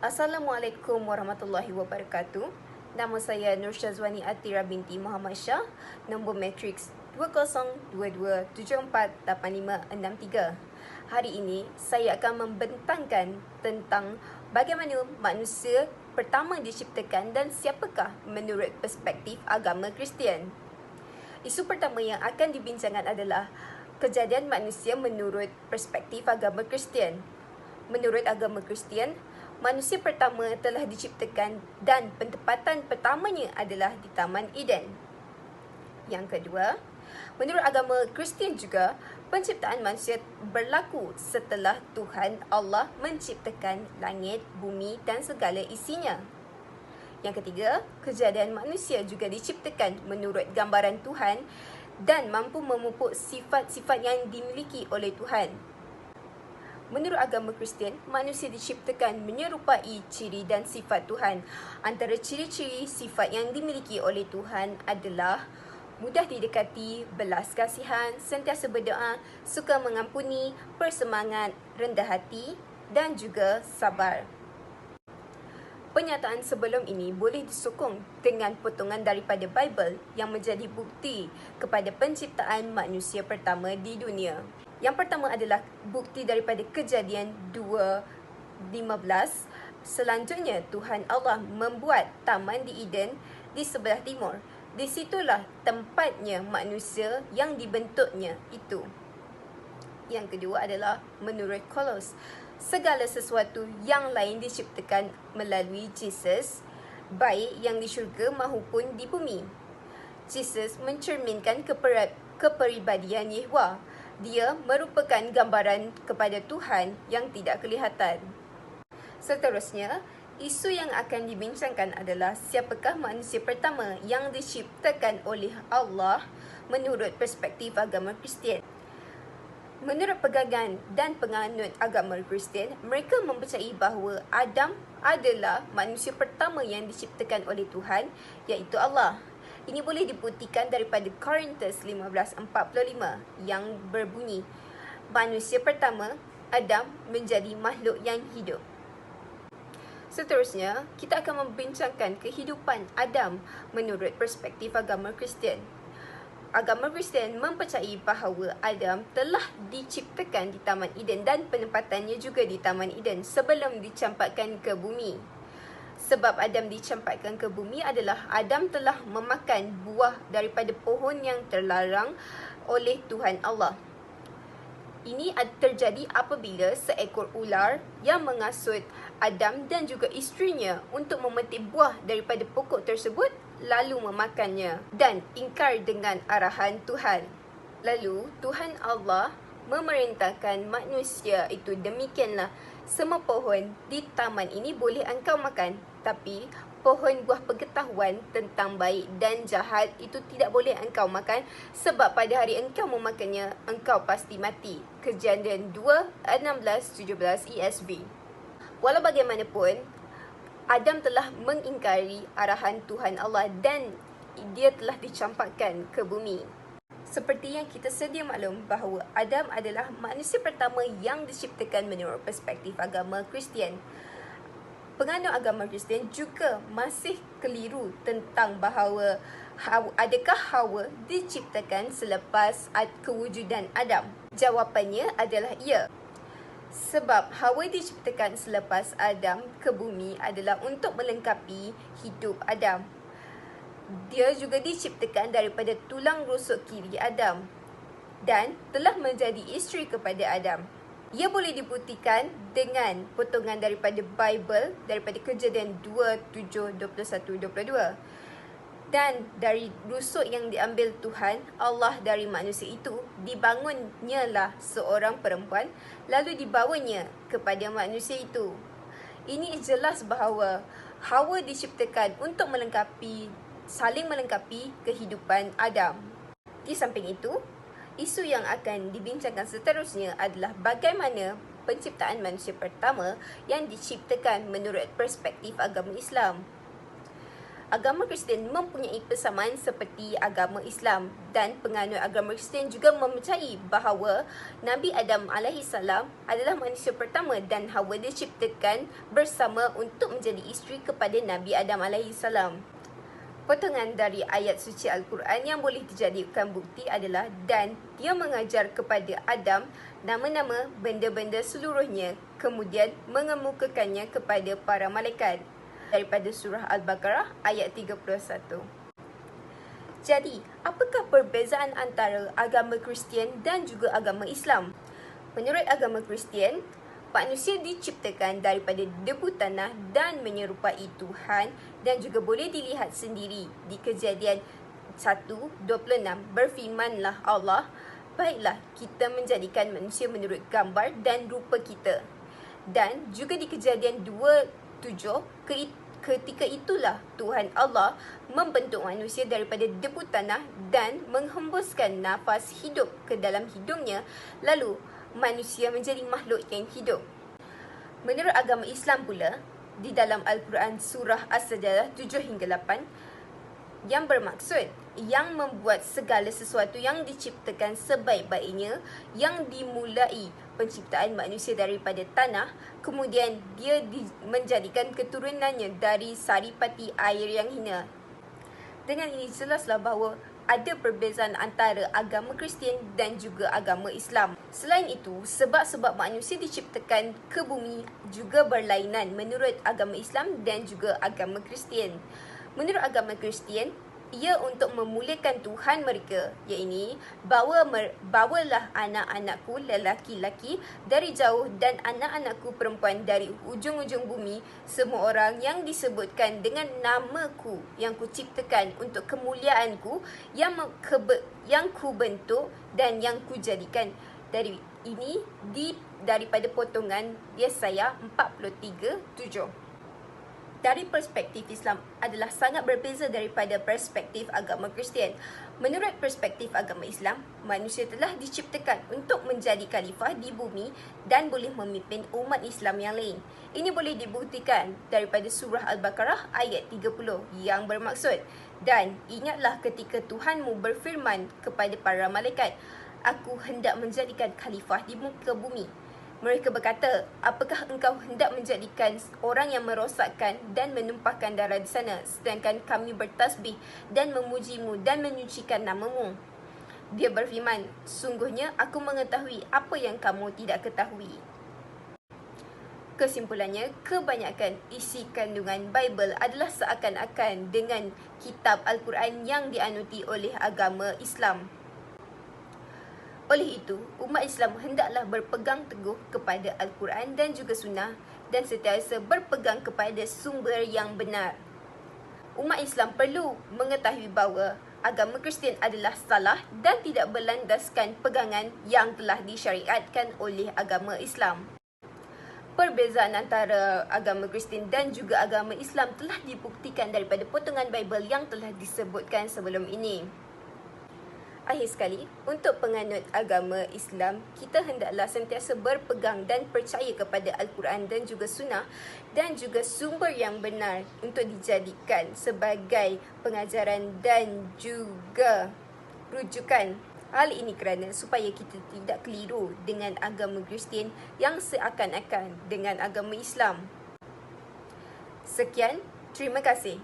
Assalamualaikum warahmatullahi wabarakatuh. Nama saya Nur Syazwani Atira binti Muhammad Shah. Nombor matriks 2022748563. Hari ini saya akan membentangkan tentang bagaimana manusia pertama diciptakan dan siapakah menurut perspektif agama Kristian. Isu pertama yang akan dibincangkan adalah kejadian manusia menurut perspektif agama Kristian. Menurut agama Kristian, manusia pertama telah diciptakan dan penempatan pertamanya adalah di Taman Eden. Yang kedua, menurut agama Kristian juga, penciptaan manusia berlaku setelah Tuhan Allah menciptakan langit, bumi dan segala isinya. Yang ketiga, kejadian manusia juga diciptakan menurut gambaran Tuhan dan mampu memupuk sifat-sifat yang dimiliki oleh Tuhan. Menurut agama Kristian, manusia diciptakan menyerupai ciri dan sifat Tuhan. Antara ciri-ciri sifat yang dimiliki oleh Tuhan adalah mudah didekati, belas kasihan, sentiasa berdoa, suka mengampuni, bersemangat, rendah hati dan juga sabar. Pernyataan sebelum ini boleh disokong dengan potongan daripada Bible yang menjadi bukti kepada penciptaan manusia pertama di dunia. Yang pertama adalah bukti daripada Kejadian 2:15. Selanjutnya, Tuhan Allah membuat taman di Eden di sebelah timur. Di situlah tempatnya manusia yang dibentuknya itu. Yang kedua adalah menurut Kolos. Segala sesuatu yang lain diciptakan melalui Jesus, baik yang di syurga maupun di bumi. Jesus mencerminkan kepribadian Yehova. Dia merupakan gambaran kepada Tuhan yang tidak kelihatan. Seterusnya, isu yang akan dibincangkan adalah siapakah manusia pertama yang diciptakan oleh Allah menurut perspektif agama Kristian. Menurut pegangan dan penganut agama Kristian, mereka mempercayai bahawa Adam adalah manusia pertama yang diciptakan oleh Tuhan, iaitu Allah. Ini boleh dibuktikan daripada Korintus 15:45 yang berbunyi, manusia pertama, Adam, menjadi makhluk yang hidup. Seterusnya, kita akan membincangkan kehidupan Adam menurut perspektif agama Kristian. Agama Kristian mempercayai bahawa Adam telah diciptakan di Taman Eden dan penempatannya juga di Taman Eden sebelum dicampakkan ke bumi. Sebab Adam dicampakkan ke bumi adalah Adam telah memakan buah daripada pohon yang terlarang oleh Tuhan Allah. Ini terjadi apabila seekor ular yang mengasut Adam dan juga isterinya untuk memetik buah daripada pokok tersebut lalu memakannya dan ingkar dengan arahan Tuhan. Lalu Tuhan Allah memerintahkan manusia itu, demikianlah, semua pohon di taman ini boleh engkau makan, tapi pohon buah pengetahuan tentang baik dan jahat itu tidak boleh engkau makan, sebab pada hari engkau memakannya, engkau pasti mati. Kejadian 2:16-17 ESV. Walau bagaimanapun, Adam telah mengingkari arahan Tuhan Allah dan dia telah dicampakkan ke bumi. Seperti yang kita sedia maklum bahawa Adam adalah manusia pertama yang diciptakan menurut perspektif agama Kristian. Penganut agama Kristian juga masih keliru tentang bahawa adakah Hawa diciptakan selepas kewujudan Adam? Jawapannya adalah ya. Sebab Hawa diciptakan selepas Adam ke bumi adalah untuk melengkapi hidup Adam. Dia juga diciptakan daripada tulang rusuk kiri Adam dan telah menjadi isteri kepada Adam. Ia boleh dibuktikan dengan potongan daripada Bible, daripada Kejadian 2:7-21-22. Dan dari rusuk yang diambil Tuhan Allah dari manusia itu, dibangunnyalah seorang perempuan, lalu dibawanya kepada manusia itu. Ini jelas bahawa Hawa diciptakan untuk saling melengkapi kehidupan Adam. Di samping itu, isu yang akan dibincangkan seterusnya adalah bagaimana penciptaan manusia pertama yang diciptakan menurut perspektif agama Islam. agama Kristian mempunyai persamaan seperti agama Islam, dan penganut agama Kristian juga mempercayai bahawa Nabi Adam AS adalah manusia pertama dan Hawa diciptakan bersama untuk menjadi isteri kepada Nabi Adam AS. Potongan dari ayat suci Al-Quran yang boleh dijadikan bukti adalah, dan dia mengajar kepada Adam nama-nama benda-benda seluruhnya, kemudian mengemukakannya kepada para malaikat. Daripada surah Al-Baqarah ayat 31. Jadi, apakah perbezaan antara agama Kristian dan juga agama Islam? Menurut agama Kristian, manusia diciptakan daripada debu tanah dan menyerupai Tuhan, dan juga boleh dilihat sendiri di Kejadian 1:26, berfirmanlah Allah, baiklah kita menjadikan manusia menurut gambar dan rupa kita. Dan juga di Kejadian 2:7, ketika itulah Tuhan Allah membentuk manusia daripada debu tanah dan menghembuskan nafas hidup ke dalam hidungnya, lalu manusia menjadi makhluk yang hidup. Menurut agama Islam pula, di dalam Al-Quran surah As-Sajdah 7-8, yang bermaksud yang membuat segala sesuatu yang diciptakan sebaik-baiknya, yang dimulai penciptaan manusia daripada tanah, kemudian dia menjadikan keturunannya dari saripati air yang hina. Dengan ini jelaslah bahawa ada perbezaan antara agama Kristian dan juga agama Islam. Selain itu, sebab-sebab manusia diciptakan ke bumi juga berlainan menurut agama Islam dan juga agama Kristian. Menurut agama Kristian, ia untuk memuliakan Tuhan mereka, iaitu bawalah anak-anakku lelaki-laki dari jauh dan anak-anakku perempuan dari ujung-ujung bumi, semua orang yang disebutkan dengan namaku yang kuciptakan untuk kemuliaanku, yang ku bentuk dan yang ku jadikan. Dari ini daripada potongan Yesaya 43:7. Dari perspektif Islam adalah sangat berbeza daripada perspektif agama Kristian. Menurut perspektif agama Islam, manusia telah diciptakan untuk menjadi khalifah di bumi dan boleh memimpin umat Islam yang lain. Ini boleh dibuktikan daripada surah Al-Baqarah ayat 30 yang bermaksud, dan ingatlah ketika Tuhanmu berfirman kepada para malaikat, aku hendak menjadikan khalifah di muka bumi. Mereka berkata, apakah engkau hendak menjadikan orang yang merosakkan dan menumpahkan darah di sana, sedangkan kami bertasbih dan memujimu dan menyucikan namamu? Dia berfirman, sungguhnya aku mengetahui apa yang kamu tidak ketahui. Kesimpulannya, kebanyakan isi kandungan Bible adalah seakan-akan dengan kitab Al-Quran yang dianuti oleh agama Islam. Oleh itu, umat Islam hendaklah berpegang teguh kepada Al-Quran dan juga Sunnah dan sentiasa berpegang kepada sumber yang benar. Umat Islam perlu mengetahui bahawa agama Kristian adalah salah dan tidak berlandaskan pegangan yang telah disyariatkan oleh agama Islam. Perbezaan antara agama Kristian dan juga agama Islam telah dibuktikan daripada potongan Bible yang telah disebutkan sebelum ini. Akhir sekali, untuk penganut agama Islam, kita hendaklah sentiasa berpegang dan percaya kepada Al-Quran dan juga Sunnah dan juga sumber yang benar untuk dijadikan sebagai pengajaran dan juga rujukan. Hal ini kerana supaya kita tidak keliru dengan agama Kristian yang seakan-akan dengan agama Islam. Sekian, terima kasih.